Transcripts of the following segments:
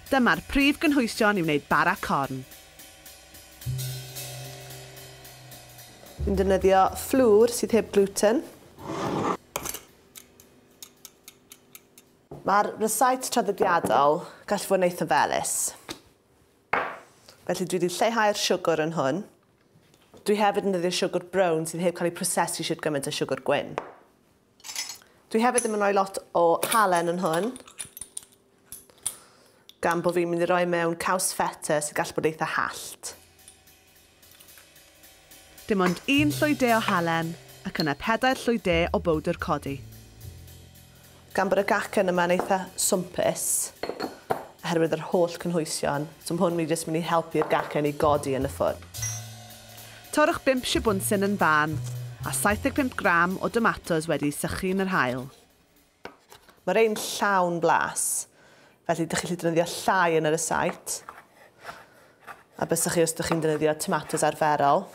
Dyma'r prif gynhwysion i wneud bara corn. Dwi'n defnyddio fflwr sydd heb gluten. Mae'r rysait traddodiadol gall fod yn eitha felys. Felly dwi wedi lleihau'r siwgr yn hwn. Dwi hefyd yn defnyddio siwgr brown sydd heb cael ei prosesu sydd gymaint o siwgr gwyn. Dwi hefyd ddim yn rhoi lot o halen yn hwn, gan bod fi'n mynd i roi mewn caws feta sydd gall bod eitha hallt. Dim ond 1 llwy de o halen ac yna 4 llwy de o bowdr codi. Gan bod y gacen yma'n eitha swmpus, oherwydd yr holl cynhwysion, so mae hwn jyst mynd i helpu'r gacen i godi yn y ffwrn. Torrwch 5 sibwnsyn yn fan a 75 gram o domatos wedi sychu yn yr haul. Mae'r ein llawn blas, felly ydych chi'n defnyddio llai yn yr ysait. A bysach chi os ydych chi'n defnyddio tomatos arferol.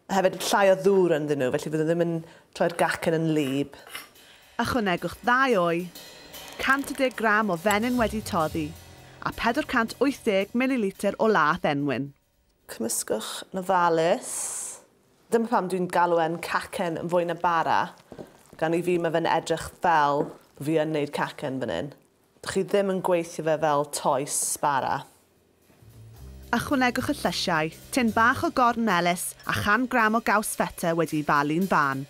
A hefyd llai o ddŵr ynddyn nhw, felly fydden ddim yn troi'r gacen yn lib. Ychwanegwch 2 wy, 110 gram o fenyn wedi toddi a 480 ml o lath enwyn. Cymysgwch yn ofalus. Dyma pam dwi'n galw e'n cacen yn fwy na bara, gan i fi mae fe'n edrych fel fi yn wneud cacen fan hyn. Dych chi ddim yn gweithio fe fel toes bara. Ychwanegwch y llysiau, tin bach o gorn melys a 100 gram o gaws feta wedi falu'n fan.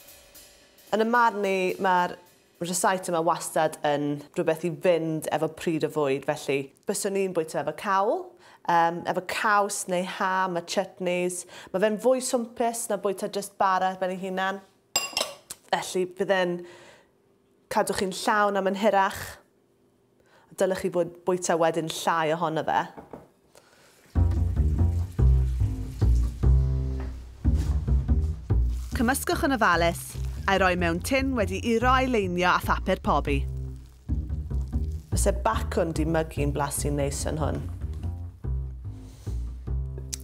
Yn y marn ni, mae'r rysait yma wastad yn rhywbeth i fynd efo pryd o fwyd, felly byswn i'n bwyta efo cawl, efo caws neu ham a chutneys. Mae fe'n fwy swmpus na bwyta just bara ben ei hunan. Felly bydde'n cadw chi'n llawn am yn hirach. Dylech chi bod bwyta wedyn llai ohono fe. Cymysgwch yn ofalus a'i roi mewn tin wedi i roi leinio a phapur pobi. Fyse bacwn di mygu'n blasu'n neis yn hwn.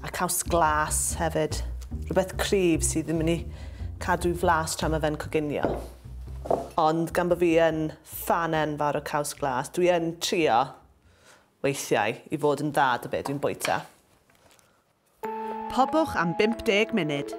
A caws glas hefyd. Rhywbeth cryf sydd ddim yn ei cadw flas tra mae fe'n coginio. Ond gan bod fi yn fan enfawr o caws glas, dwi yn trio weithiau i fod yn dda dy be dwi'n bwyta. Pobwch am 50 munud.